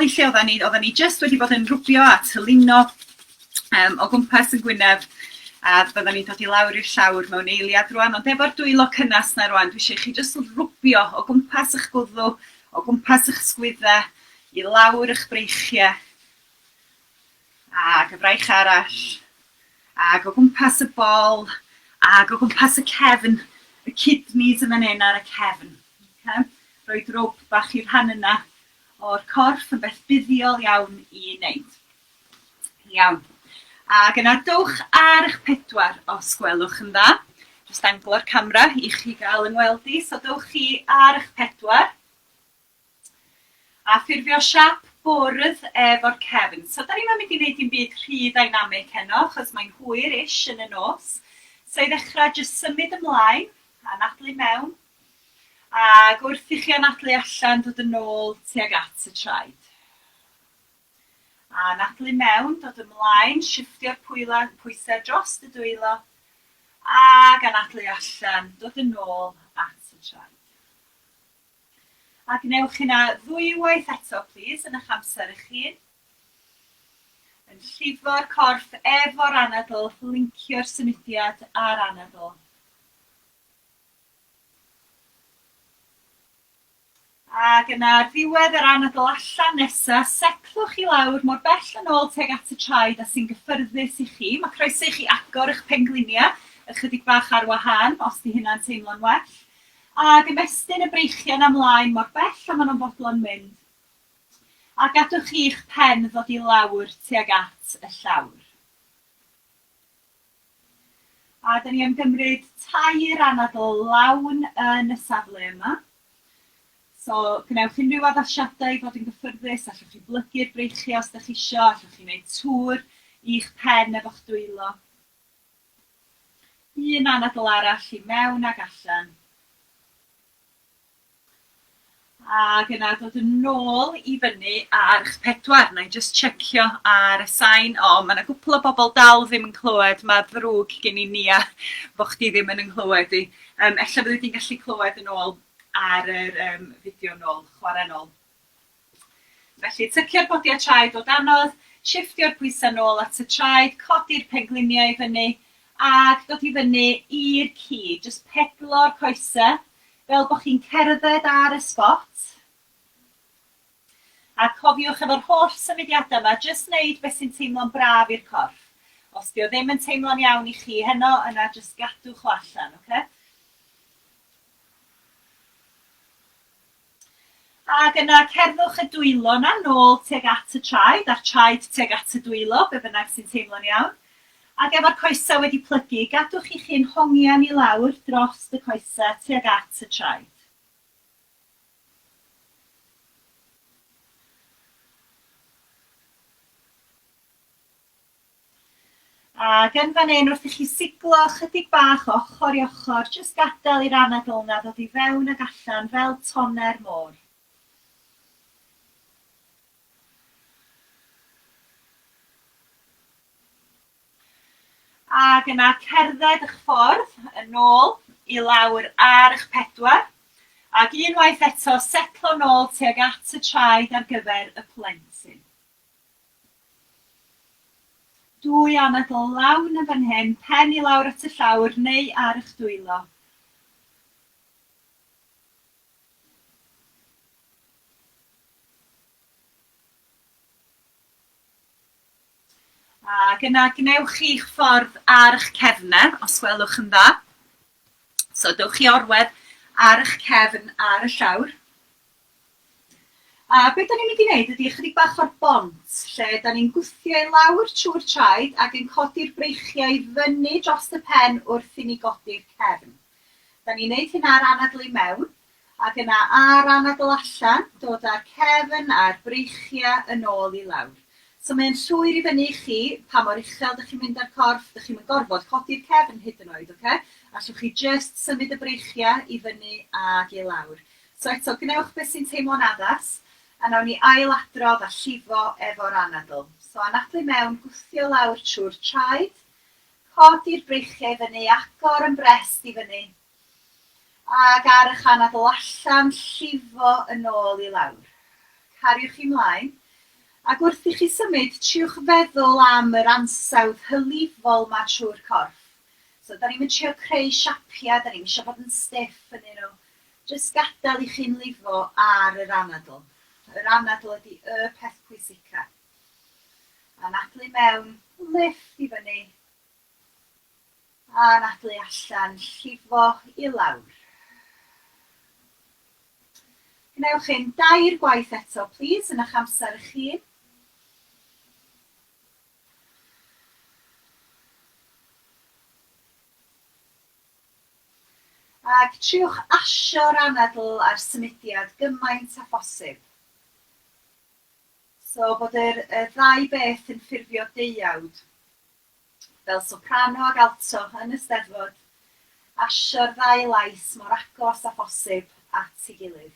i lle oedden ni just wedi bod yn rwbio a tyluno o gwmpas yn Gwynedd, a byddwn ni'n dod i lawr i'r llawr mewn eiliad rwan, ond efo'r dwylo cynnas na rwan, dwi eisiau chi jyst rwbio o gwmpas eich gwddw, o gwmpas eich sgwyddau, i lawr eich breichiau, ag y braich arall, ag o gwmpas y bol, ag o gwmpas y cefn, y kidneys yn fan hyn ar y cefn. Okay? Rhoi drwb bach i'r rhan yna o'r corff yn beth buddiol iawn i wneud. Iawn. Ac yna dowch ar eich pedwar os gwelwch yn dda. Jyst anglo'r camera i chi gael yng ngweld i. So dowch chi ar eich pedwar. A ffurfio siap bwrdd efo'r cefn. So da ni'n mynd i wneud i'n byd rhy dynamic heno, achos mae'n hwyr-ish yn y nos. So i ddechrau jyst symud ymlaen a anadlu mewn. Ac wrth i chi anadlu allan dod yn ôl tuag at y traed. A anadlu mewn, dod ymlaen, shiftio'r pwysau dros y dwylo, ac anadlu allan, dod yn ôl at y traed. A gnewch hynna ddwywaith eto, please, yn eich amser eich hun. Yn llifo'r corff efo'r anadl, lincio'r symudiad a'r anadl. Ac yna ar ddiwedd yr anadl allan nesaf, seclwch i lawr mor bell yn ôl tuag at y traed a sy'n gyffyrddus i chi. Mae croeso i chi agor eich pengliniau, ychydig bach ar wahân, os di hynna'n teimlo'n well. Ac ymestyn y breichiau'n ymlaen mor bell a maen nhw'n bodlon mynd. A gadwch chi eich pen ddod i lawr tuag at y llawr. A da ni am gymryd tair anadl lawn yn y safle yma. So, gwnewch unrhyw addasiadau i fod yn gyffyrddus, allwch chi blygu'r breichiau os ydych chi isio, allwch chi wneud tŵr i'ch pen efo'ch dwylo. Un anadl arall i mewn ag allan. Ac yna dod yn ôl i fyny ar eich pedwar. Na i just checio ar y sain. O, mae yna gwpl o bobl dal ddim yn clywed. Mae ddrwg gen i Nia bo' chdi ddim yn clywed i. Ella byddi di'n gallu clywed yn ôl ar yr fideo nôl, chwarae nôl. Felly, tycio'r bodiau traed o danodd, shiftio'r pwysau nôl at y traed, codi'r pengliniau i fyny, ac dod i fyny i'r ci. Just pedlo'r coesau, fel bod chi'n cerdded ar y spot. A cofiwch efo'r holl symudiadau yma, just wneud beth sy'n teimlo'n braf i'r corff. Os di o ddim yn teimlo'n iawn i chi heno, yna just gadwch o allan, okay? Ac yna cerddwch y dwylo na nôl tuag at y traed, a'r traed tuag at y dwylo, be bynnag sy'n teimlo'n iawn. Ac efo'r coesau wedi plygu, gadwch i chi'n hongian i lawr dros y coesau tuag at y traed. Ac yn fan hyn wrth i chi siglo chydig bach ochr i ochr, jyst gadael i'r anadl na ddod i fewn ag allan fel toner môr. Ac yna cerdded eich ffordd yn ôl i lawr ar eich pedwar. Ac unwaith eto setlo nôl tuag at y traed ar gyfer y plentyn. Dwy anadl lawn yn fan hyn, pen i lawr at y llawr neu ar eich dwylo. Ac yna gnewch chi'ch ffordd ar eich cefnau, os gwelwch yn dda. So dewch chi orwedd ar eich cefn ar y llawr. A beth da ni'n mynd i wneud ydy ychydig bach o'r bont, lle da ni'n gwthio i lawr trwy'r traed ac yn codi'r breichiau i fyny dros y pen wrth i ni godi'r cefn. Da ni'n wneud hynna ar anadl i mewn, ac yna ar anadl allan, dod â'r cefn a'r breichiau yn ôl i lawr. So mae'n llwyr i fyny i chi, pa mor uchel ydych chi'n mynd ar corff, ydych chi'n gorfod codi'r cefn hyd yn oed, okay? Allwch chi just symud y breichiau i fyny ag i lawr. So eto, gnewch beth sy'n teimlo'n addas, a nawn ni ailadrodd a llifo efo'r anadl. So anadlu mewn, gwthio lawr trwy'r traed, codi'r breichiau i fyny, agor yn brest i fyny, ac ar eich anadl allan, llifo yn ôl i lawr. Cariwch i mlaen. Ac wrth i chi symud, triwch feddwl am yr ansawdd hylifol ma trwy'r corff. So, da ni'n mynd trio creu siapiau, da ni'n eisiau bod yn stiff yn nhw. Jyst gadael i chi'n lifo ar yr anadl. Yr anadl ydy y peth pwysica. Anadlu mewn, lift i fyny. A anadlu allan, llifo i lawr. Gwnewch chi'n 2 gwaith eto, please, yn eich amser eich hun. Ac triwch asio'r anadl a'r symudiad gymaint â phosib. So bod yr 2 beth yn ffurfio deuawd. Fel soprano ag alto yn y Steddfod, asio'r 2 lais mor agos â phosib at ei gilydd.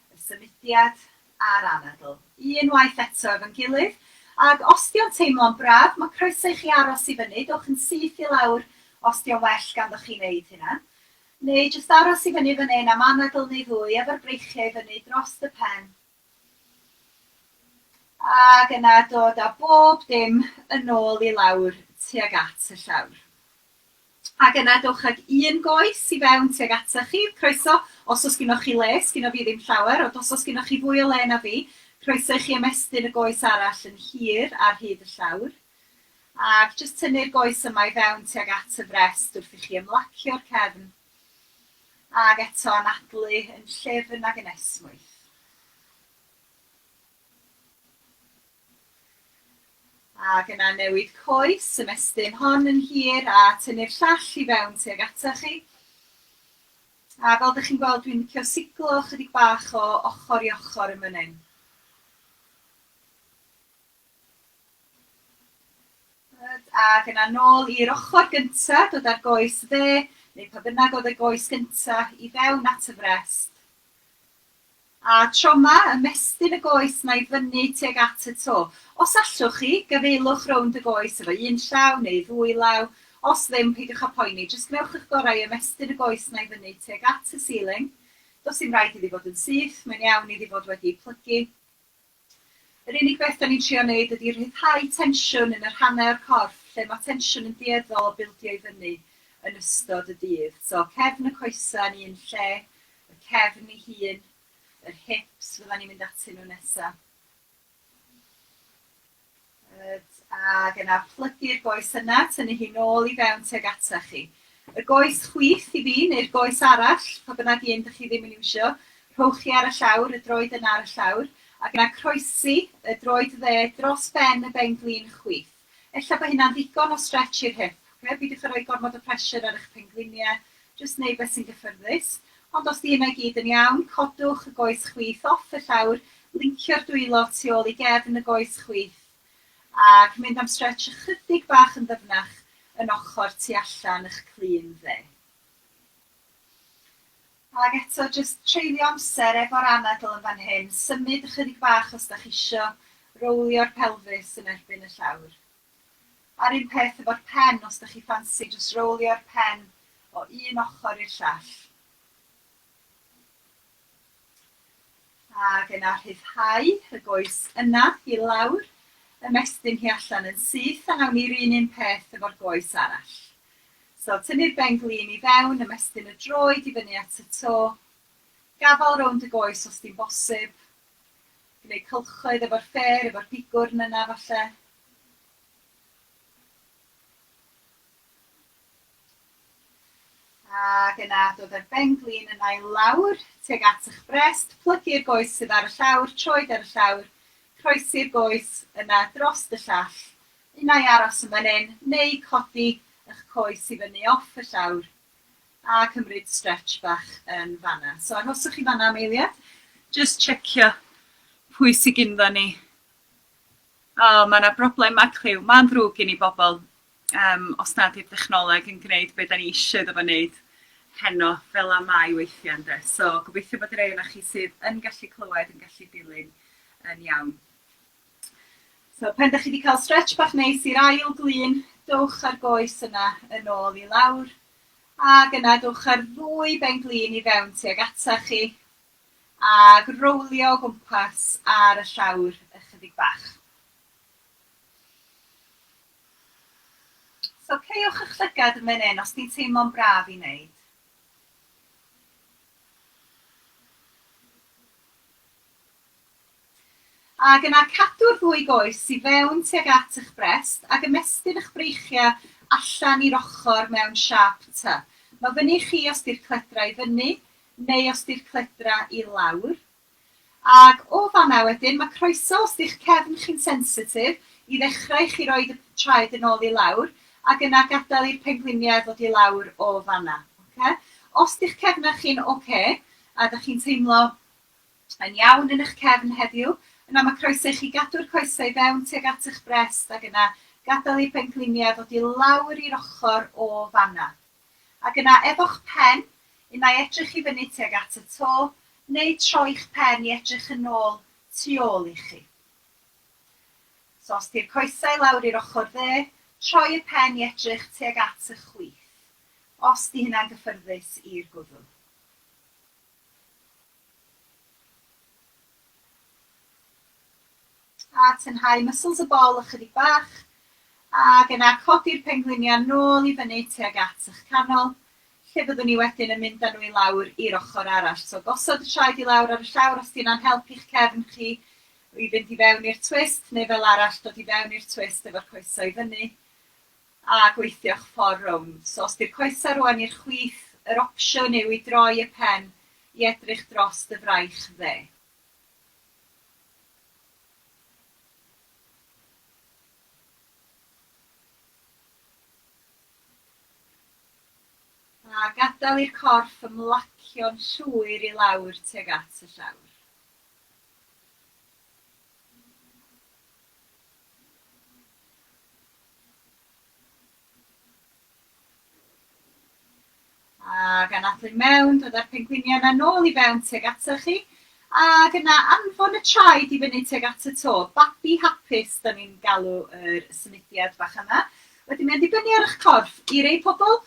Y symudiad a'r anadl. 1 waith eto efo'n gilydd. Ac os di'n teimlo'n braf, mae croeso i chi aros i fyny. Dowch yn syth i lawr os di'n well ganddoch chi wneud hynna. Neu jyst aros i fyny fan hyn am anadl neu 2 efo'r breichiau fyny dros y pen. Ac yna dod â bob dim yn ôl i lawr tuag at y llawr. Ac yna dowch ag 1 goes i fewn tuag ata chi. Croeso, os oes gynnwch chi le, sgynno fi ddim llawer, ond os oes gynnwch chi fwy o le na fi, croeso i chi ymestyn y goes arall yn hir ar hyd y llawr. Ac jyst tynnu'r goes yma i fewn tuag at y frest wrth i chi ymlacio'r cefn. Ac eto anadlu yn llefyn ag yn esmwyth. Ac yna newid coes, ymestyn hon yn hir a tynnu'r llall i fewn tuag ata chi. A fel ydych chi'n gweld, dwi'n licio siglo chydig bach o ochr i ochr y myny'n. Ac yna nôl i'r ochr gyntaf, dod ar goes dde, neu pa bynnag oedd y goes gyntaf i fewn at y frest. A tro yma, ymestyn y goes na i fyny tuag at y to. Os allwch chi, gyfeilwch rownd y goes efo 1 llaw neu 2 law. Os ddim, peidiwch â poeni, jyst gnewch eich gorau ymestyn y goes na i fyny tuag at y ceiling. Does dim rhaid iddi fod yn syth, mae'n iawn iddi fod wedi plygu. Yr unig beth da ni'n trio wneud ydy rhyddhau tensiwn yn yr hanner corff, lle mae tensiwn yn dueddol o bildio i fyny yn ystod y dydd. So, cefn y coesau yn un lle, y cefn ei hun, yr hips fydda ni'n mynd atyn nhw nesaf. Ac yna plygu'r goes yna, tynnu hi nôl i fewn tuag ata chi. Y goes chwith i fi, neu'r goes arall, pa bynnag un dych chi ddim yn iwsio, rhowch chi ar y llawr, y droed yna ar y llawr, ac yna croesi y droed dde dros ben y ben glin chwith. Ella bod hynna'n ddigon o stretch i'r hip. Beidiwch a rhoi gormod o pressure ar eich pengliniau, jyst wneud beth sy'n gyffyrddus. Ond os di hynna gyd yn iawn, codwch y goes chwith off y llawr, lincio'r dwylo tu ôl i gefn y goes chwith, ac mynd am stretch ychydig bach yn ddyfnach yn ochr tu allan eich clun dde. Ac eto, jyst treulio amser efo'r anadl yn fan hyn, symud ychydig bach os da chi isio rowlio'r pelfis yn erbyn y llawr. A'r un peth efo'r pen, os da chi ffansi, jyst rowlio'r pen o un ochr i'r llall. Ac yna rhyddhau y goes yna i lawr, ymestyn hi allan yn syth, a nawn ni'r un peth efo'r goes arall. So, tynnu'r ben glin i fewn, ymestyn y droed i fyny at y to, gafal rownd y goes os di'n bosib, gwneud cylchoedd efo'r ffer, efo'r bigwrn yna falle. Ac yna dod yr ben glin yna i lawr, tuag at eich brest, plygu'r goes sydd ar y llawr, troed ar y llawr, croesi'r goes yna dros y llall, unai aros yn fan hyn, neu codi eich coes i fyny off y llawr, a cymryd stretch bach yn fanna. So, arhoswch chi fanna am eiliad, just checio pwy sy'n gyda ni. O, mae yna broblem macliw, mae'n ddrwg i ni bobl, os nad yw'r dechnoleg yn gwneud beth da ni eisiau iddo fo wneud heno fel am mai weithiau ynddo. So, gobeithio bod y rei o'na chi sydd yn gallu clywed, yn gallu dilyn yn iawn. So, pen da chi wedi cael stretch bach neis i'r ail glin, dowch ar goes yna yn ôl i lawr, ac yna dowch ar 2 ben glin i fewn tuag ata chi, ac rowlio o gwmpas ar y llawr ychydig bach. ceiwch eich llygad yn fan hyn os di'n teimlo'n braf i wneud. Ac yna cadw'r ddwy goes i fewn tuag at eich brest ac ymestyn eich breichiau allan i'r ochr mewn siap T. Mae fyny chi os di'r cledra i fyny neu os di'r cledra i lawr. Ac o fanna wedyn, mae croeso os di'ch cefn chi'n sensitif i ddechrau chi roed y traed yn ôl i lawr ac yna gadael i'r pengliniau ddod i lawr o fanna. Okay? Os di'ch cefnau chi'n a ydych chi'n teimlo yn iawn yn eich cefn heddiw, yna mae croeso i chi gadw'r coesau fewn tuag at eich brest ac yna gadael i'r pengliniau ddod i lawr i'r ochr o fanna. Ac yna efo'ch pen, yna edrych i fyny tuag at y to, neu troi'ch pen i edrych yn ôl tu ôl i chi. So os di'r coesau lawr i'r ochr dde, troi y pen i edrych tuag at y chwith, os di hynna'n gyffyrddus i'r gwddw. A tynhau muscles y bol ychydig bach, ac yna codi'r pengliniau nôl i fyny tuag at eich canol, lle fyddwn ni wedyn yn mynd â nhw i lawr i'r ochr arall. So gosod y traed i lawr ar y llawr os di'n helpu'ch cefn chi i fynd i fewn i'r twist, neu fel arall dod i fewn i'r twist efo'r coesau i fyny, a gweithio'ch ffordd rownd. So os di'r coesau rwan i'r chwith, yr opsiwn yw i droi y pen i edrych dros y fraich dde. A gadael i'r corff ymlacio'n llwyr i lawr tuag at y llawr. Ac anadlu mewn, dod â'r pengliniau yna nôl i fewn tuag ata chi. Ac yna anfon y traed i fyny tuag at y to. Babi hapus, da ni'n galw yr symudiad bach yna. Wedyn mae'n dibynnu ar eich corff. I rei pobl,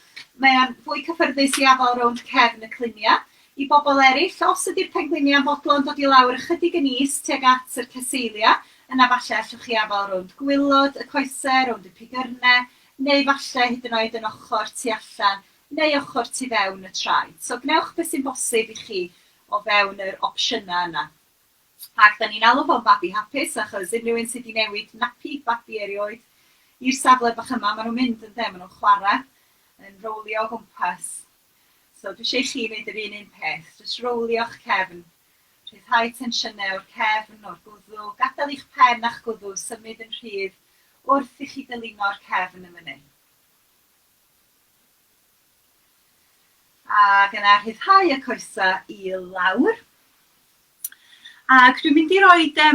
mae'n fwy cyffyrddus i afal rownd cefn y cliniau. I bobl eraill, os ydy'r pengliniau bodlon dod i lawr ychydig yn is tuag at yr ceseilia, yna falle allwch chi afal rownd gwylod y coesau, rownd y pigyrnau, neu falle hyd yn oed yn ochr tu allan, neu ochr tu fewn y traed. So gnewch beth sy'n bosib i chi o fewn yr opsiynau yna. Ac da ni'n alw fo'n babi hapus, achos unrhyw un sydd wedi newid napi babi erioed i'r safle bach yma, maen nhw'n mynd yn maen nhw'n chwarae, yn rowlio o gwmpas. So dwi eisiau chi wneud yr un peth, jyst rowlio'ch cefn, rhyddhau tensiynau o'r cefn, o'r gwddw, gadael i'ch pen a'ch gwddw symud yn rhydd wrth i chi dylunio'r cefn yn fan hyn. Ac yna rhyddhau y coesau i lawr. Ac dwi'n mynd i roed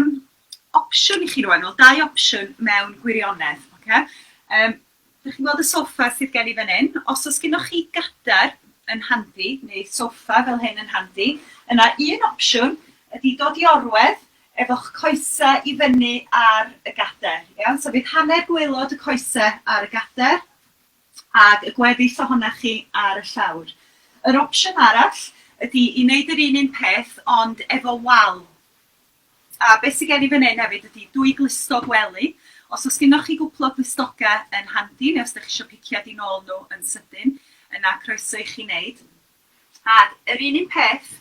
opsiwn i chi rwan, wel 2 opsiwn mewn gwirionedd. Okay? Dych chi'n gweld y soffa sydd gen i fan hyn. Os oes gennych chi gadar yn handi, neu soffa fel hyn yn handi, yna un opsiwn ydy dod i orwedd efo'ch coesau i fyny ar y gadar. Iawn? So fydd hanner gwylod y coesau ar y gadar ac y gweddill ohonach chi ar y llawr. Yr opsiwn arall ydy i wneud yr un peth ond efo wal. A beth sydd gen i fan hyn hefyd ydy 2 glustog wely. Os oes gennych chi gwpl o glustogau yn handi, neu os ydych chi eisiau piciad i nôl nhw yn sydyn, yna croeso i chi wneud. Ac yr un peth,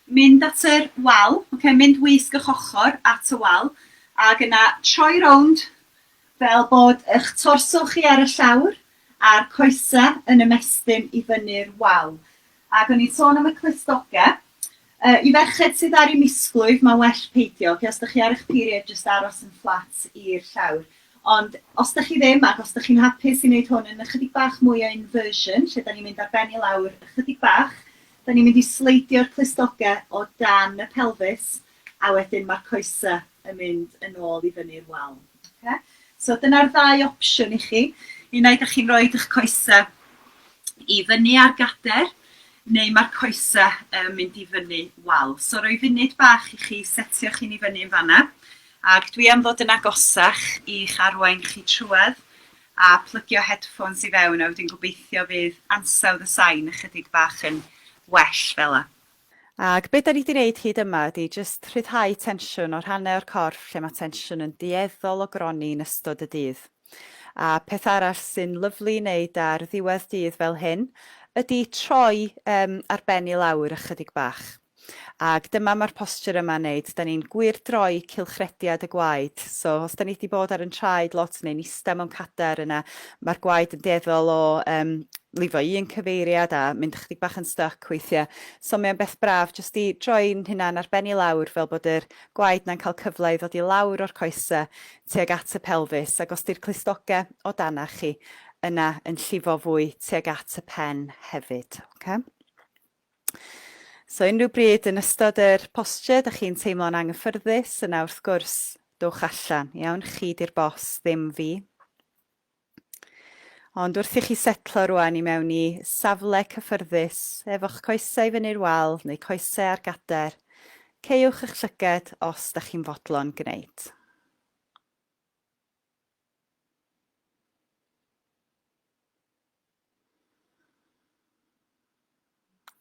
mynd at yr wal, mynd wisg eich ochr at y wal, ac yna troi rownd fel bod eich torso chi ar y llawr a'r coesau yn ymestyn i fyny'r wal. Ac o'n i'n sôn am y clustogau. I ferched sydd ar eu misglwyf, mae well peidio. Os ydych chi ar eich period, jyst aros yn fflat i'r llawr. Ond os ydych chi ddim, ac os ydych chi'n hapus i wneud hwn yn ychydig bach mwy o inversion, lle da ni'n mynd ar ben i lawr ychydig bach, da ni'n mynd i sleidio'r clustogau o dan y pelfis, a wedyn mae'r coesau yn mynd yn ôl i fyny'r wal. Okay? So dyna'r 2 opsiwn i chi. Un ydych chi'n rhoi eich coesau i fyny ar gader, neu mae'r coesau mynd i fyny wal. So rhoi funud bach i chi setio chi'n i fyny yn fanna. Ac dwi am ddod yn agosach i'ch arwain chi trwedd a plygio headphones i fewn a wedyn gobeithio fydd ansawdd y sain ychydig bach yn well fel yna. Ac beth da ni wedi gwneud hyd yma ydy jyst rhyddhau tensiwn o'r rhannau o'r corff lle mae tensiwn yn dueddol o gronni yn ystod y dydd. A peth arall sy'n lyflu i wneud ar ddiwedd dydd fel hyn ydy troi ar ben i lawr ychydig bach. Ac dyma mae'r posture yma'n neud. Da ni'n gwir droi cylchrediad y gwaed. So os da ni wedi bod ar yn traed lot neu'n ista mewn cadar yna, mae'r gwaed yn deddol o lifo un cyfeiriad a mynd chydig bach yn stuck weithiau. So mae'n beth braf jyst i droi'n hunan ar ben i lawr fel bod yr gwaed na'n cael cyfle i ddod i lawr o'r coesau tuag at y pelfis. Ac os di'r clustogau o dana chi yna yn llifo fwy tuag at y pen hefyd. Okay? So unrhyw bryd yn ystod yr posture, da chi'n teimlo'n anghyffyrddus, yna wrth gwrs, dowch allan. Iawn, chi di'r bos, ddim fi. Ond wrth i chi setlo rwan i mewn i safle cyffyrddus, efo'ch coesau i fyny'r wal neu coesau ar gader, ceiwch eich llyged os da chi'n fodlon gwneud.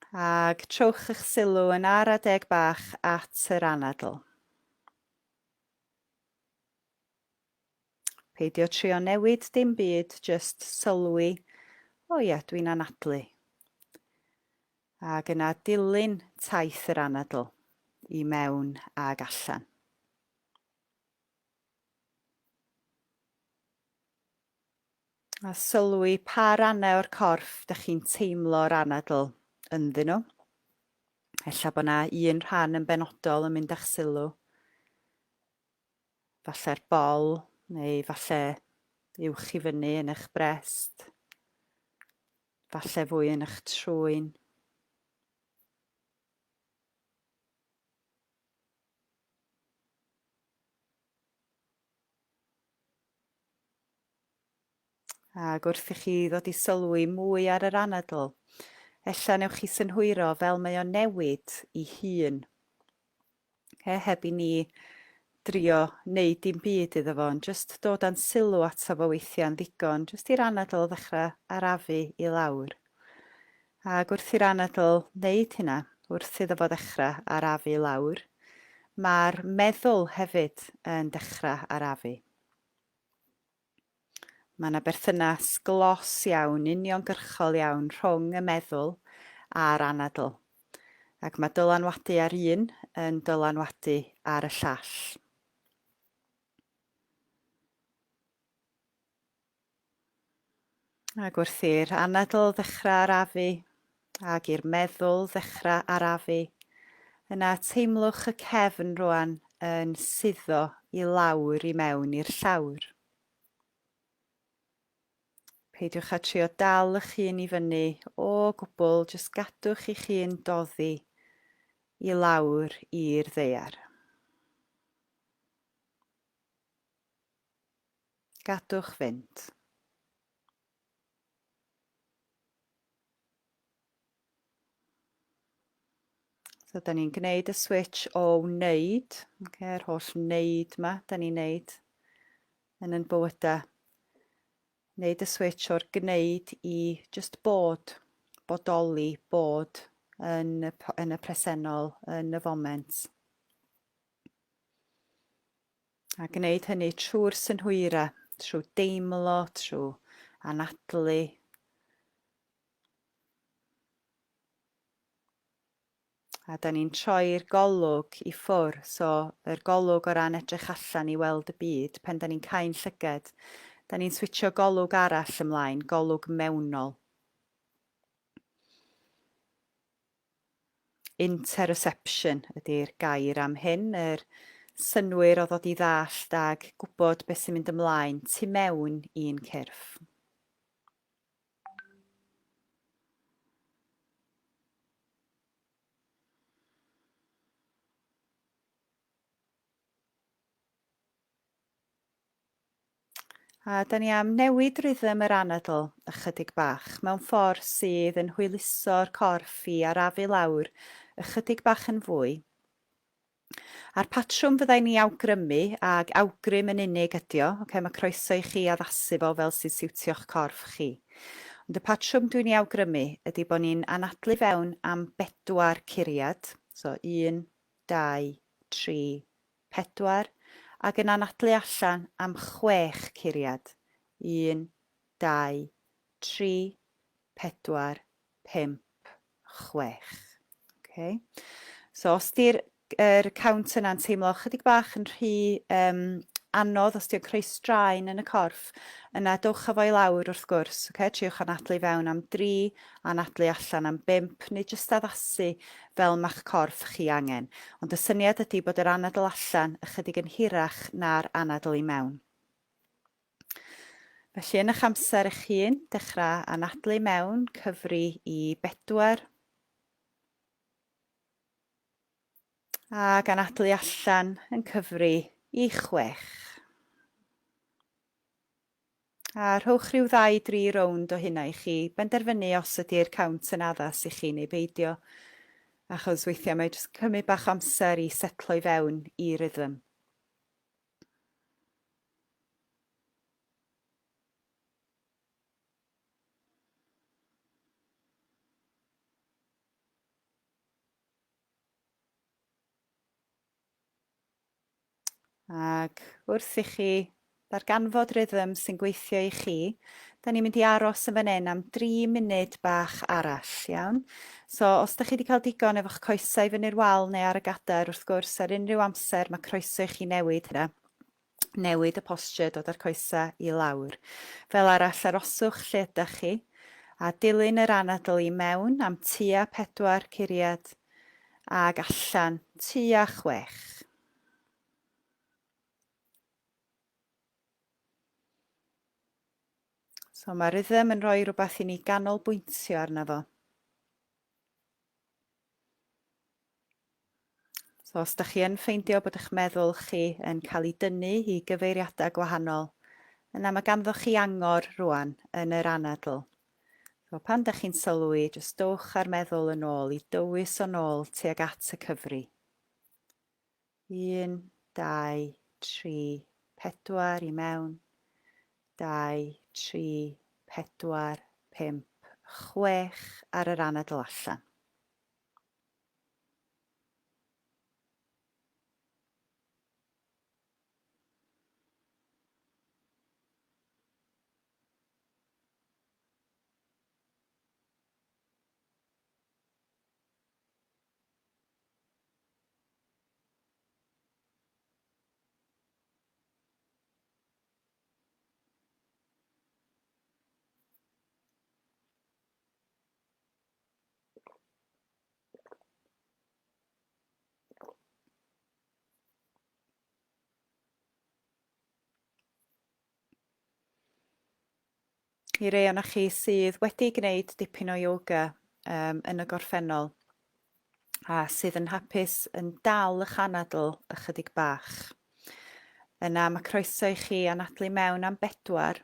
Ac trowch eich sylw yn ara deg bach at yr anadl. Peidio trio newid dim byd, just sylwi, o ie, dwi'n anadlu. Ac yna dilyn taith yr anadl i mewn ag allan. A sylwi pa rannau o'r corff ydych chi'n teimlo'r anadl ynddyn nhw. Ella bod yna un rhan yn benodol yn mynd â'ch sylw. Falle'r bol, neu falle uwch i fyny yn eich brest. Falle fwy yn eich trwyn. Ac wrth i chi ddod i sylwi mwy ar yr anadl, ella newch chi synhwyro fel mae o'n newid i hun. Heb i ni drio wneud dim byd iddo fo, jyst dod â'n sylw ato fo weithiau'n ddigon, jyst i'r anadl ddechrau arafu i lawr. Ac wrth i'r anadl wneud hynna, wrth iddo fo ddechrau arafu i lawr, mae'r meddwl hefyd yn dechrau arafu. Mae yna berthynas glos iawn, uniongyrchol iawn rhwng y meddwl a'r anadl. Ac mae dylanwadu ar un yn dylanwadu ar y llall. Ac wrth i'r anadl ddechrau arafu ac i'r meddwl ddechrau arafu, yna teimlwch y cefn rwan yn suddo i lawr i mewn i'r llawr. Peidiwch â trio dal eich hun i fyny o gwbl, jyst gadwch eich hun doddi i lawr i'r ddaear. Gadwch fynd. So, da ni'n gwneud y switch o wneud, yr holl wneud yma, da ni'n wneud yn bywydau. Wneud y switch o'r gwneud i just bod, bodoli, bod yn y presennol, yn y foment. A gwneud hynny trwy'r synhwyra, trwy deimlo, trwy anadlu. A da ni'n troi'r golwg i ffwrdd, so yr golwg o ran edrych allan i weld y byd, pen da ni'n cael llyged, da ni'n switcho golwg arall ymlaen, golwg mewnol. Interoception ydy'r gair am hyn, yr synwyr o ddod i ddallt ag gwybod beth sy'n mynd ymlaen tu mewn i'n cyrff. A da ni am newid rhythm yr anadl ychydig bach, mewn ffordd sydd yn hwyluso'r corff i arafu lawr ychydig bach yn fwy. A'r patrwm fyddai ni awgrymu, ag awgrym yn unig ydi o, mae croeso i chi addasu fo fel sy'n siwtio'ch corff chi. Ond y patrwm dwi'n ei awgrymu ydy bod ni'n anadlu fewn am 4 curiad, so 1, 2, 3, 4, ac yn anadlu allan am 6 curiad, 1, 2, 3, 4, 5, 6. Okay. So os di'r count yna'n teimlo chydig bach yn rhy anodd, os di'n creu straen yn y corff, yna dowch â fo i lawr wrth gwrs. Okay? Triwch anadlu fewn am 3, anadlu allan am 5, neu jyst addasu fel ma'ch corff chi angen. Ond y syniad ydy bod yr anadl allan ychydig yn hirach na'r anadl i mewn. Felly yn eich amser eich hun, dechrau anadlu mewn, cyfri i 4, ac anadlu allan yn cyfri i 6. A rhowch rhyw 2-3 rownd o hynna i chi benderfynu os ydy'r count yn addas i chi neu beidio, achos weithiau mae jyst cymryd bach amser i setlo i fewn i rhythm. Ac wrth i chi ddarganfod rhythm sy'n gweithio i chi, da ni'n mynd i aros yn fan hyn am 3 munud bach arall, iawn? So, os da chi wedi cael digon efo'ch coesau fyny'r wal neu ar y gadair, wrth gwrs, ar unrhyw amser mae croeso i chi newid hynna. Newid y posture, dod â'r coesau i lawr. Fel arall, aroswch lle ydych chi, a dilyn yr anadl i mewn am tua 4 curiad, ag allan tua 6. So mae rhythm yn rhoi rhywbeth i ni ganolbwyntio arno fo. So os da chi yn ffeindio bod eich meddwl chi yn cael ei dynnu i gyfeiriadau gwahanol, yna mae ganddoch chi angor rwan yn yr anadl. So pan da chi'n sylwi, jyst dowch ar meddwl yn ôl i dywys o'n ôl tuag at y cyfri. 1, 2, 3, 4 i mewn. 2, 3, 4, 5, 6 ar yr anadl allan. I rei o'na chi sydd wedi gwneud dipyn o ioga yn y gorffennol a sydd yn hapus yn dal eich anadl ychydig bach. Yna mae croeso i chi anadlu mewn am 4,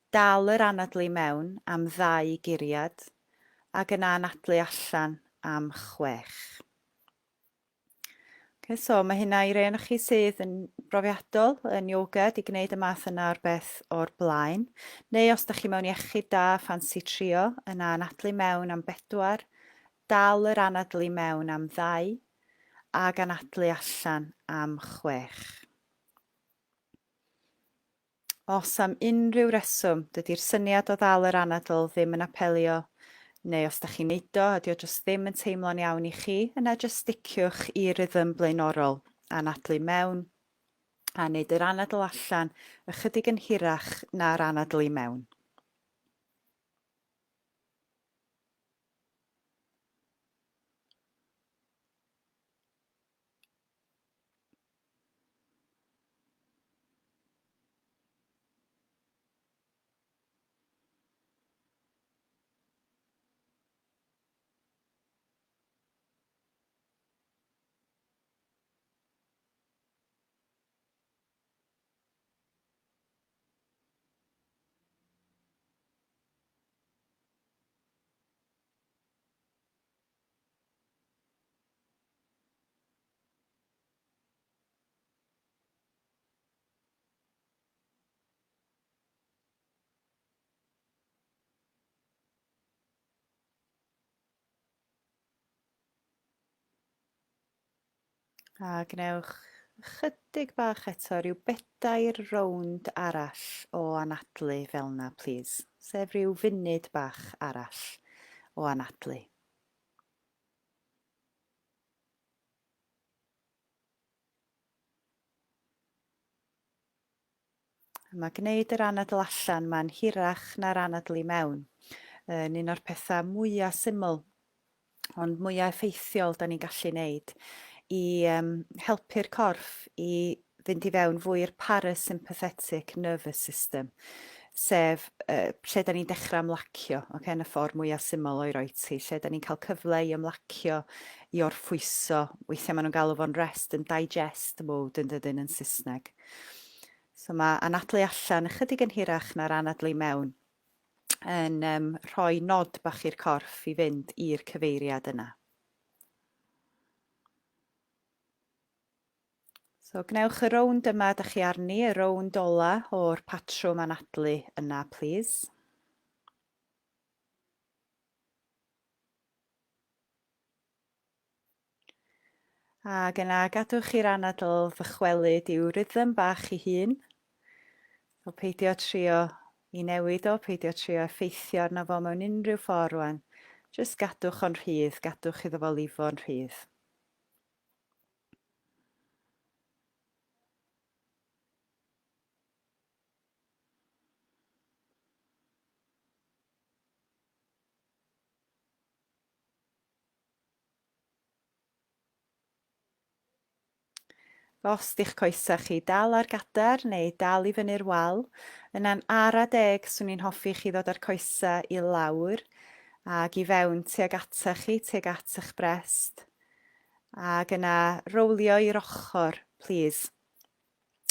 dal yr anadlu mewn am 2 guriad, ac yna anadlu allan am 6. So mae hynna i rei o'ch chi sydd yn brofiadol yn ioga, di gwneud y math yna o'r beth o'r blaen. Neu os da chi mewn iechyd da ffansi trio, yna anadlu mewn am 4, dal yr anadlu mewn am 2, ac anadlu allan am 6. Os am unrhyw reswm, dydy'r syniad o ddal yr anadl ddim yn apelio, neu os da chi'n neud o, ydy o jyst ddim yn teimlo'n iawn i chi, yna jyst sticiwch i rhythm blaenorol. Anadlu mewn, a wneud yr anadl allan ychydig yn hirach na'r anadl i mewn. A gnewch Chydig bach eto, rhyw 4 rownd arall o anadlu fel yna, please. Sef rhyw funud bach arall o anadlu. Mae gwneud yr anadl allan ma'n hirach na'r anadl i mewn. Yn un o'r pethau mwyaf syml, ond mwyaf effeithiol da ni'n gallu wneud i helpu'r corff i fynd i fewn fwy i'r parasympathetic nervous system, sef lle da ni'n dechrau ymlacio, yn y ffordd mwyaf syml o'i roi ti, lle da ni'n cael cyfle i ymlacio, i orffwyso, weithiau maen nhw'n galw fo'n rest and digest mode yn dydyn yn Saesneg. So mae anadlu allan ychydig yn hirach na'r anadlu mewn yn rhoi nod bach i'r corff i fynd i'r cyfeiriad yna. So gnewch y rownd yma ydych chi arni, y rownd ola o'r patrwm anadlu yna, please. Ac yna gadwch i'r anadl ddychwelyd i'w rhythm bach ei hun. So peidio trio i newid o, peidio trio effeithio arno fo mewn unrhyw ffordd rwan. Jyst gadwch o'n rhydd, gadwch iddo fo lifo'n rhydd. Os di'ch coesau chi dal ar gadair neu dal i fyny'r wal, yna'n ara deg swn i'n hoffi chi ddod â'r coesau i lawr ac i fewn tuag ata chi, tuag at eich brest. Ac yna rowlio i'r ochr, please,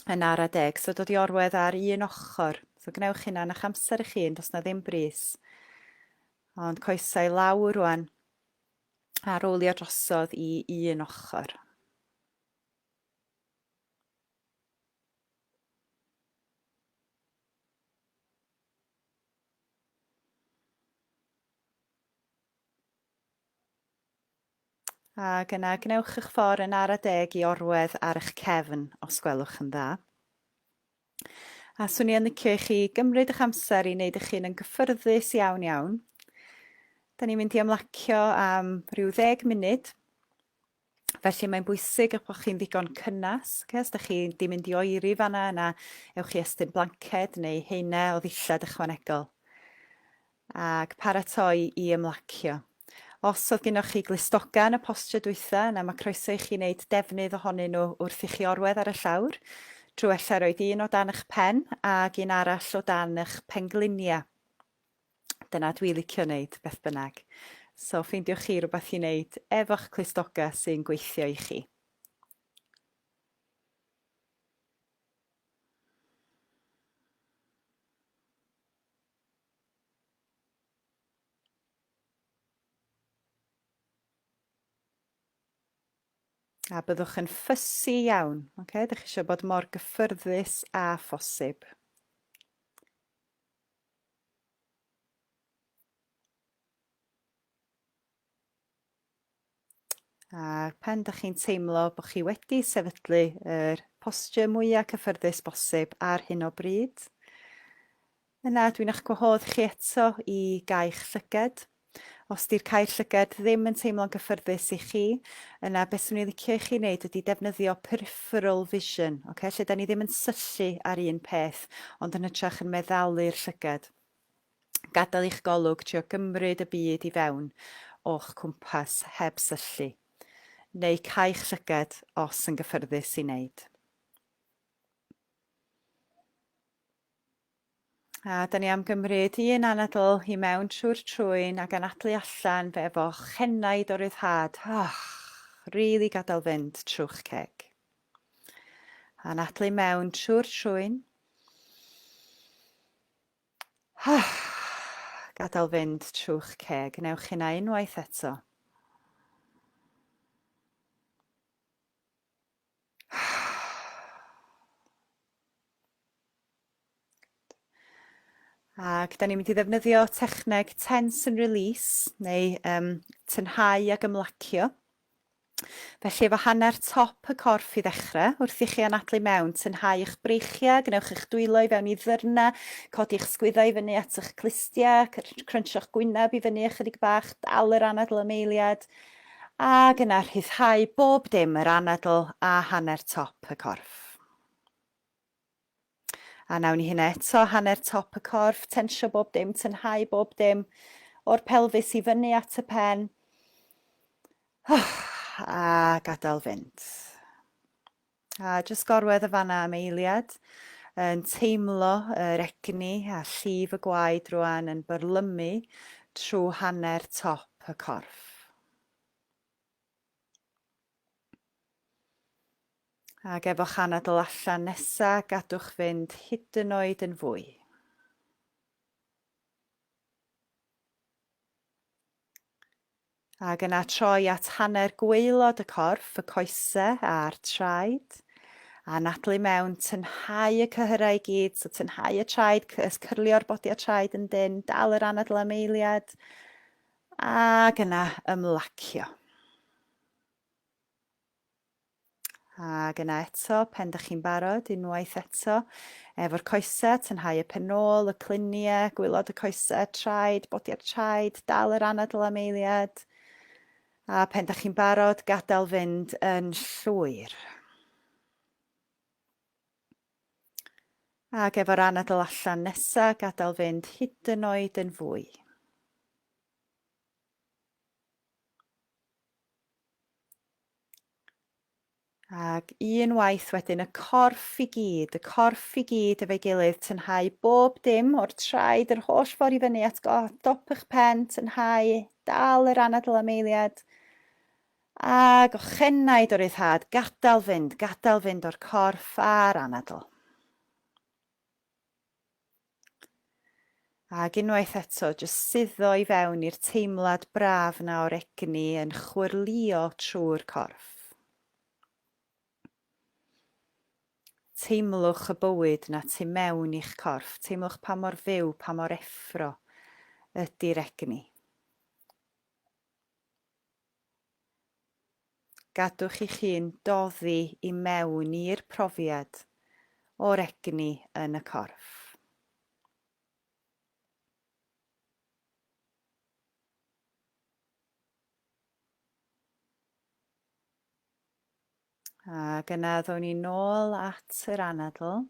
yn ara deg. So dod i orwedd ar un ochr. So gnewch hynna yn eich amser eich hun, does na ddim bris. Ond coesau i lawr rwan a rowlio drosodd i un ochr. Ac yna gnewch eich ffordd yn ara deg i orwedd ar eich cefn, os gwelwch yn dda. A swn i yn licio i chi gymryd eich amser i wneud eich hun yn gyffyrddus iawn iawn. Da ni'n mynd i ymlacio am rhyw 10 munud. Felly mae'n bwysig eich bod chi'n ddigon cynnas. Os da chi di mynd i oeri fanna, yna ewch chi estyn blanced neu heina o ddillad ychwanegol. Ac paratoi i ymlacio. Os oedd gennych chi glistoga yn y postio dwytha, yna mae croeso i chi wneud defnydd ohonyn nhw wrth i chi orwedd ar y llawr, drwy ella roed un o dan eich pen ac un arall o dan eich penglinia. Dyna dwi'n licio wneud, beth bynnag. So ffeindiwch chi rhywbeth i wneud efo'ch clistoga sy'n gweithio i chi. A byddwch yn ffysi iawn. Dych chi eisiau bod mor gyffyrddus a phosib. A pan dych chi'n teimlo bod chi wedi sefydlu yr postio mwyaf cyffyrddus bosib ar hyn o bryd, yna dwi'n eich gwahodd chi eto i gael llyged. Os di'r cael llyged ddim yn teimlo'n gyffyrddus i chi, yna beth swn i'n licio i chi wneud ydy defnyddio peripheral vision, lle da ni ddim yn syllu ar un peth, ond yn hytrach yn meddalu'r llyged. Gadael i'ch golwg trio gymryd y byd i fewn o'ch cwmpas heb syllu, neu cael llyged os yn gyffyrddus i wneud. A da ni am gymryd un anadl i mewn trwy'r trwyn ac anadlu allan fe efo chenaid o ryddhad. Rili gadael fynd trwy'ch ceg. Anadlu mewn trwy'r trwyn. Gadael fynd trwy'ch ceg. Newch hynna unwaith eto. Ac da ni'n mynd i ddefnyddio techneg tense and release, neu tynhau ac ymlacio. Felly efo hanner top y corff i ddechrau, wrth i chi anadlu mewn, tynhau eich breichiau, gnewch eich dwylo i fewn i ddyrna, codi'ch sgwyddau i fyny at eich clustiau, crynsio'ch gwyneb i fyny ychydig bach, dal yr anadl am eiliad, ac yna rhyddhau bob dim yr anadl a hanner top y corff. A nawn ni hynna eto, hanner top y corff, tensio bob dim, tynhau bob dim, o'r pelfis i fyny at y pen, a gadael fynd. A jyst gorwedd y fanna am eiliad, yn teimlo yr egni a llif y gwaed rwan yn byrlymu trwy hanner top y corff. Ac efo'ch anadl allan nesa, gadwch fynd hyd yn oed yn fwy. Ac yna troi at hanner gwaelod y corff, y coesau a'r traed. A anadlu mewn, tynhau y cyhyrau i gyd, so tynhau y traed, cyrlio'r bodiau traed yn dyn, dal yr anadl am eiliad. Ac yna ymlacio. Ac yna eto, pen dych chi'n barod, unwaith eto, efo'r coesau, tynhau y penôl, y cluniau, gwylod y coesau, traed, bodiau'r traed, dal yr anadl am eiliad. A pen dych chi'n barod, gadael fynd yn llwyr. Ac efo'r anadl allan nesa, gadael fynd hyd yn oed yn fwy. Ac unwaith wedyn, y corff i gyd efo'i gilydd, tynhau bob dim o'r traed, yr holl ffordd i fyny at dop eich pen, tynhau, dal yr anadl am eiliad. Ac o chenaid o ryddhad, gadael fynd o'r corff a'r anadl. Ac unwaith eto, jyst suddo i fewn i'r teimlad braf na o'r egni yn chwyrlio trwy'r corff. Teimlwch y bywyd na tu mewn i'ch corff. Teimlwch pa mor fyw, pa mor effro ydy'r egni. Gadwch eich hun doddi i mewn i'r profiad o'r egni yn y corff. Ac yna ddown ni nôl at yr anadl.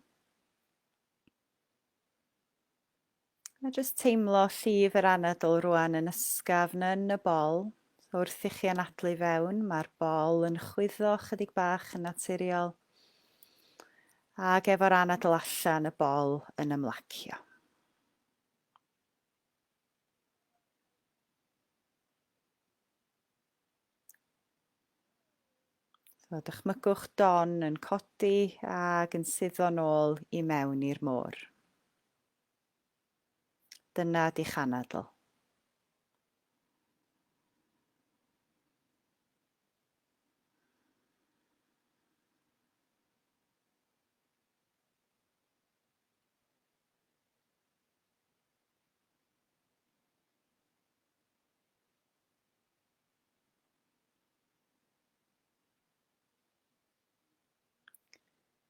A jyst teimlo llif yr anadl rwan yn ysgafn yn y bol. Wrth i chi anadlu fewn, mae'r bol yn chwyddo chydig bach yn naturiol. Ac efo'r anadl allan, y bol yn ymlacio. So, dychmygwch don yn codi ac yn suddo nôl i mewn i'r môr. Dyna di'ch anadl.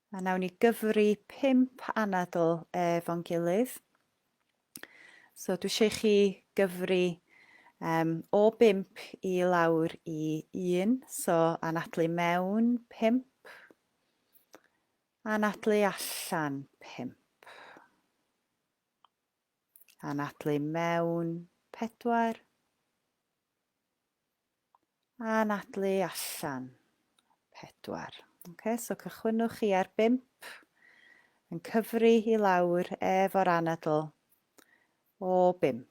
A nawn ni gyfri 5 anadl efo'n gilydd. So dwi eisiau chi gyfri o 5 i lawr i 1. So anadlu mewn 5. Anadlu allan 5. Anadlu mewn 4. Anadlu allan 4. Okay, so cychwynnwch chi ar 5, yn cyfri i lawr efo'r anadl o 5.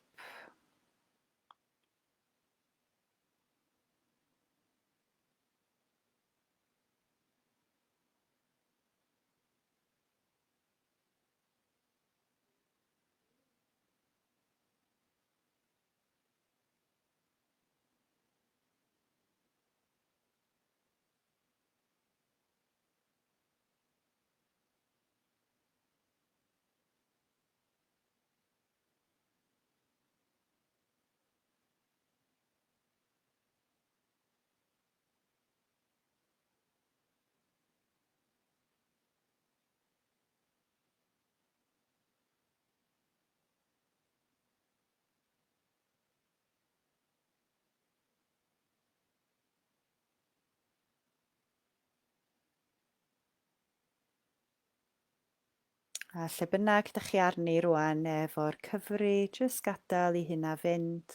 A lle bynnag ydych chi arni rwan efo'r cyfri, jyst gadael I hynna fynd.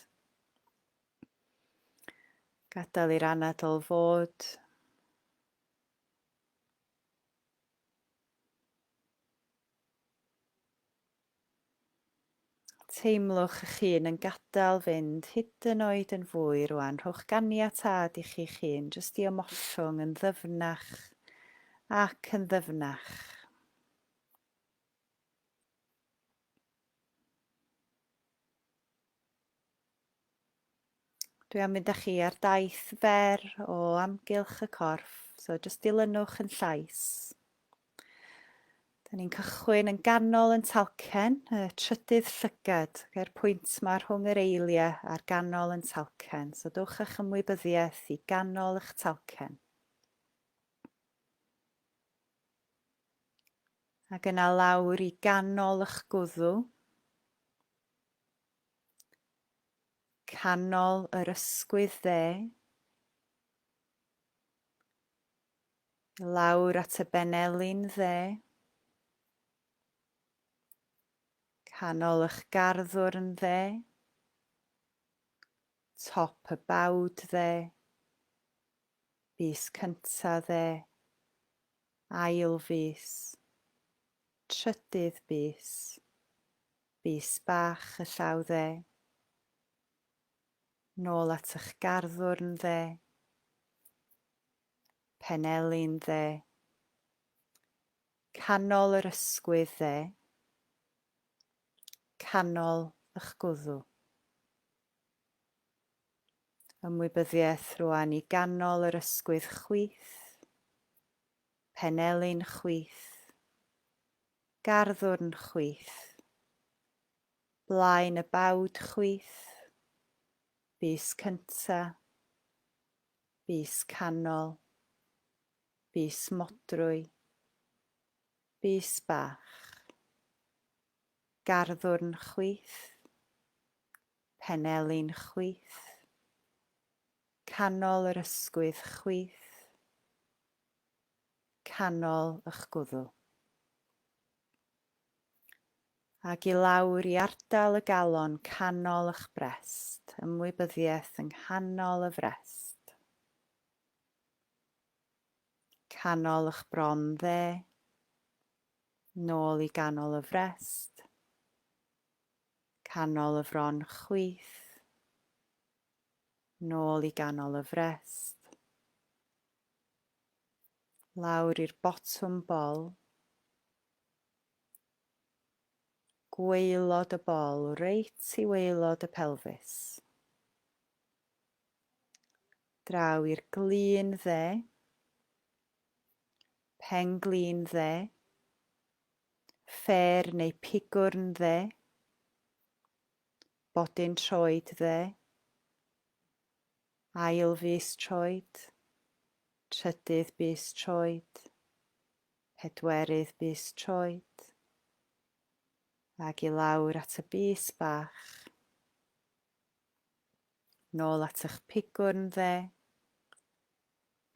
Gadael i'r anadl fod. Teimlwch eich hun yn gadael fynd hyd yn oed yn fwy rwan. Rhowch ganiatad I chi'ch hun, jyst I ymoswng yn ddyfnach ac yn ddyfnach. Dwi am mynd â chi ar daith fer o amgylch y corff, so jyst dilynwch yn llais. Da ni'n cychwyn yn ganol yn talcen, y trydydd llygad, gyda'r pwynt ma rhwng yr eiliau a'r ganol yn talcen. So dwch eich ymwybyddiaeth I ganol eich talcen. Ac yna lawr I ganol eich gwddw. Canol yr ysgwydd dde. Lawr at y benelin dde. Canol eich garddwr yn dde. Top y bawd dde. Bys cynta dde. Ail fys. Trydydd bys. Bys bach y llaw dde. Nôl at eich garddwr yn dde. Penelin dde. Canol yr ysgwydd dde. Canol eich gwddw. Ymwybyddiaeth rwan I ganol yr ysgwydd chwith. Penelin chwith. Garddwrn chwith. Blaen y bawd chwith. Bys cynta. Bys canol. Bys modrwy. Bys bach. Garddwrn chwith. Penelin chwith. Canol yr ysgwydd chwith. Canol eich gwddw. Ac I lawr I ardal y galon canol eich brest. Ymwybyddiaeth yng nghanol y frest. Canol eich bron dde. Nôl I ganol y frest. Canol y fron chwith. Nôl I ganol y frest. Lawr i'r botwm bol. Gwaelod y bol, reit I waelod y pelfis. Draw i'r glin dde. Pen glin dde. Ffer neu pigwrn dde. Bodyn troed dde. Ail fys troed. Trydydd bys troed. Pedwerydd bys troed. Ac I lawr at y bys bach. Nôl at eich pigwrn dde.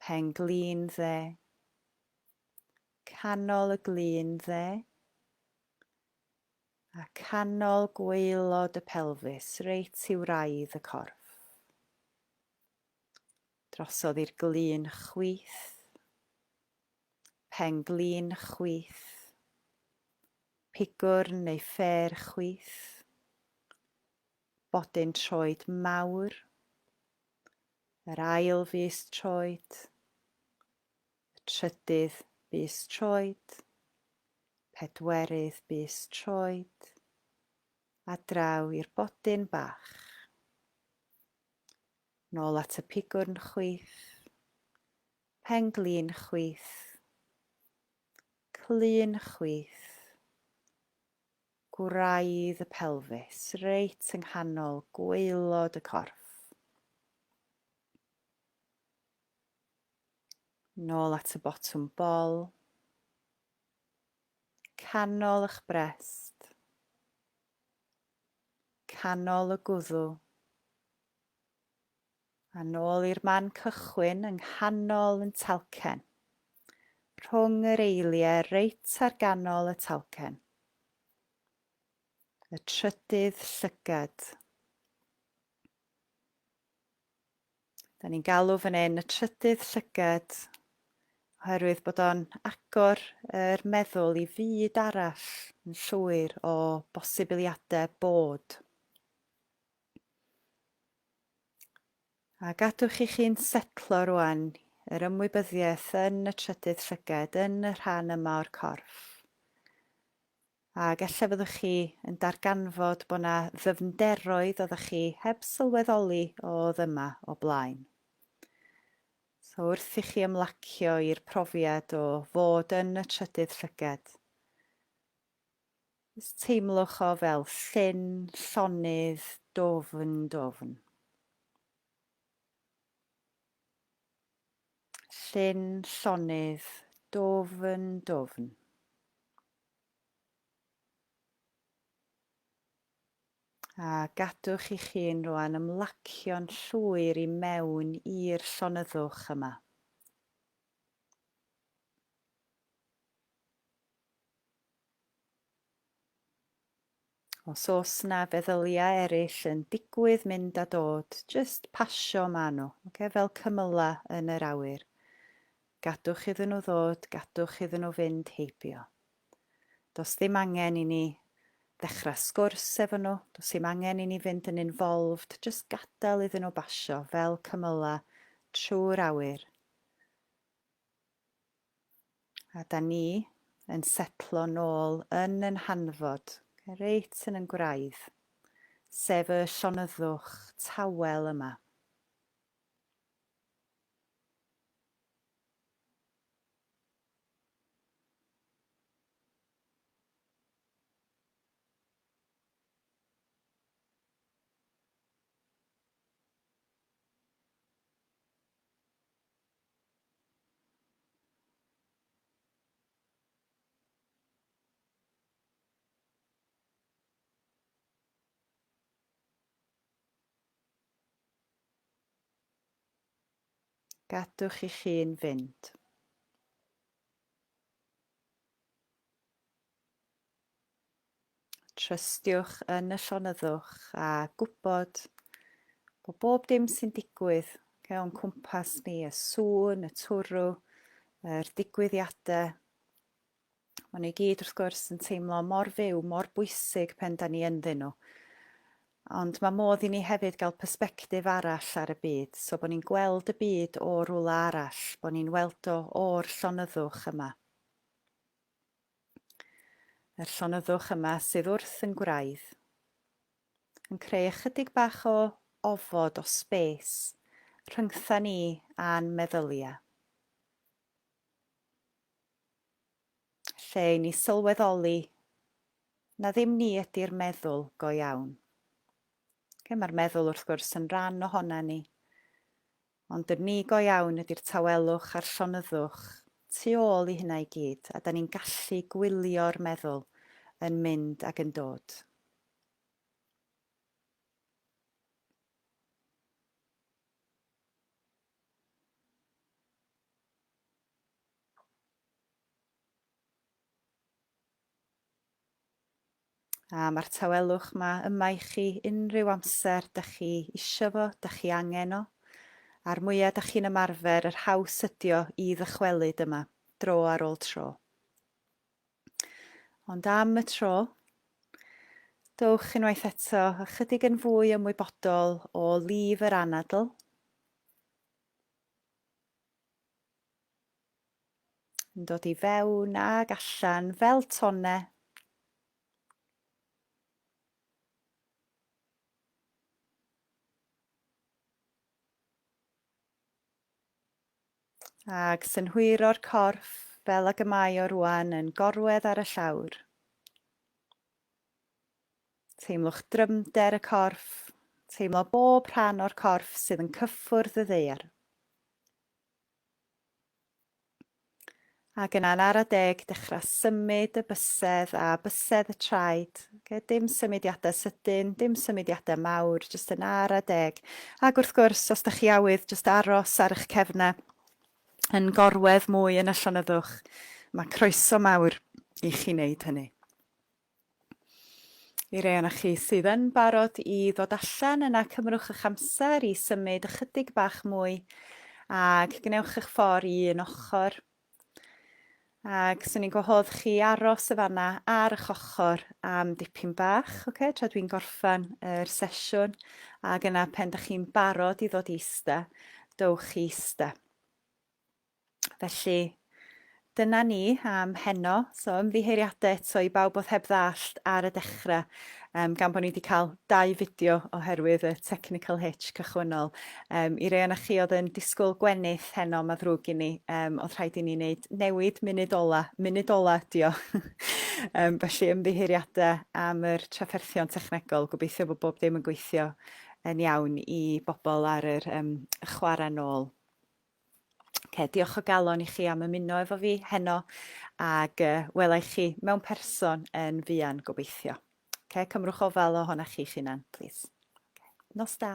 Pen glin dde. Canol y glin dde. A canol gwaelod y pelfis, reit I wraidd y corff. Drosodd i'r glin chwith. Pen glin chwith. Pigwrn neu ffer chwith. Bodyn troed mawr. Yr ail fys troed. Y trydydd bys troed. Pedwerydd bys troed. A draw i'r bodyn bach. Nôl at y pigwrn chwith. Pen glin chwith. Clun chwith. Gwraidd y pelfis, reit yng nghanol gwaelod y corff. Nôl at y botwm bol. Canol eich brest. Canol y gwddw. A nôl i'r man cychwyn yng nghanol yn talcen. Rhwng yr eiliau reit ar ganol y talcen. y trydydd llygad. Da ni'n galw fan hyn y trydydd llygad oherwydd bod o'n agor yr meddwl i fyd arall yn llwyr o bosibiliadau bod. A gadwch i chi'n setlo rwan yr ymwybyddiaeth yn y trydydd llygad yn y rhan yma o'r corff. Ac ella fyddwch chi yn darganfod bod yna ddyfnderoedd oeddech chi heb sylweddoli oedd yma o blaen. So wrth i chi ymlacio i'r profiad o fod yn y trydydd llygad. Teimlwch o fel llyn, llonydd, dofn, dofn. Llyn, llonydd, dofn, dofn. A gadwch i chi'n rwan ymlacio'n llwyr i mewn i'r llonyddwch yma. Os oes na feddyliau eraill yn digwydd mynd a dod, jyst pasio ma nhw, fel cymylau yn yr awyr. Gadwch iddyn nhw ddod, gadwch iddyn nhw fynd heibio. Does ddim angen i ni ddechrau sgwrs efo nhw, does ddim angen i ni fynd yn involved, jyst gadael iddyn nhw basio fel cymylau trwy'r awyr. A da ni yn setlo nôl yn ein hanfod, reit yn yn gwraidd, sef y llonyddwch tawel yma. Gadwch i chi'n fynd. Trystiwch yn y llonyddwch a gwybod bod bob dim sy'n digwydd o'n cwmpas ni, y sŵn, y twrw, yr digwyddiadau. Maen nhw i gyd wrth gwrs yn teimlo mor fyw, mor bwysig pen da ni ynddyn nhw. Ond mae modd i ni hefyd gael persbectif arall ar y byd, so bod ni'n gweld y byd o rwla arall, bod ni'n weld o o'r llonyddwch yma. Yr llonyddwch yma sydd wrth yn gwraidd, yn creu ychydig bach o ofod o space rhyngtha ni a'n meddyliau. Lle i ni sylweddoli na ddim ni ydy'r meddwl go iawn. Mae'r meddwl wrth gwrs yn rhan ohona ni, ond yr ni go iawn ydy'r tawelwch a'r llonyddwch tu ôl i hynna i gyd, a da ni'n gallu gwylio'r meddwl yn mynd ac yn dod. A mae'r tawelwch yma i chi unrhyw amser dych chi isio fo, dych chi angen o. A'r mwyaf dych chi'n ymarfer, yr haws ydi o i ddychwelyd yma, dro ar ôl tro. Ond am y tro, dowch unwaith eto ychydig yn fwy ymwybodol o lif yr anadl. Yn dod i fewn ag allan fel tonau. Ag synhwyro'r corff fel ag y mae o rwan yn gorwedd ar y llawr. Teimlwch drymder y corff, teimlo bob rhan o'r corff sydd yn cyffwrdd y ddaear. Ac yna'n ara deg dechrau symud y bysedd a bysedd y traed. Dim symudiadau sydyn, dim symudiadau mawr, jyst yn ara deg. Ac wrth gwrs, os ydych chi awydd, jyst aros ar eich cefnau yn gorwedd mwy yn y llonyddwch. Mae croeso mawr i chi wneud hynny. I rei o'na chi sydd yn barod i ddod allan yna, cymrwch eich amser i symud ychydig bach mwy ac gnewch eich ffordd i un ochr. Ac swn i'n gwahodd chi aros y fanna ar eich ochr am dipyn bach, tra dwi'n gorffan yr sesiwn. Ac yna pen dych chi'n barod i ddod i ista, dowch i ista. Felly, dyna ni am heno. So ymddiheuriadau eto i bawb oedd heb ddallt ar y dechrau, gan bod ni wedi cael 2 fideo oherwydd y technical hitch cychwynnol. I rei o'na chi oedd yn disgwyl gwenith heno, mae ddrwg i ni, oedd rhaid i ni wneud newid munud ola ydi o. Felly ymddiheuriadau am yr trafferthion technegol, gobeithio bod bob dim yn gweithio yn iawn i bobl ar yr chwarae nôl. Diolch o galon i chi am ymuno efo fi heno ac welai chi mewn person yn fuan gobeithio. Cymrwch ofal ohonach chi'ch hunan, plîs. Nos da.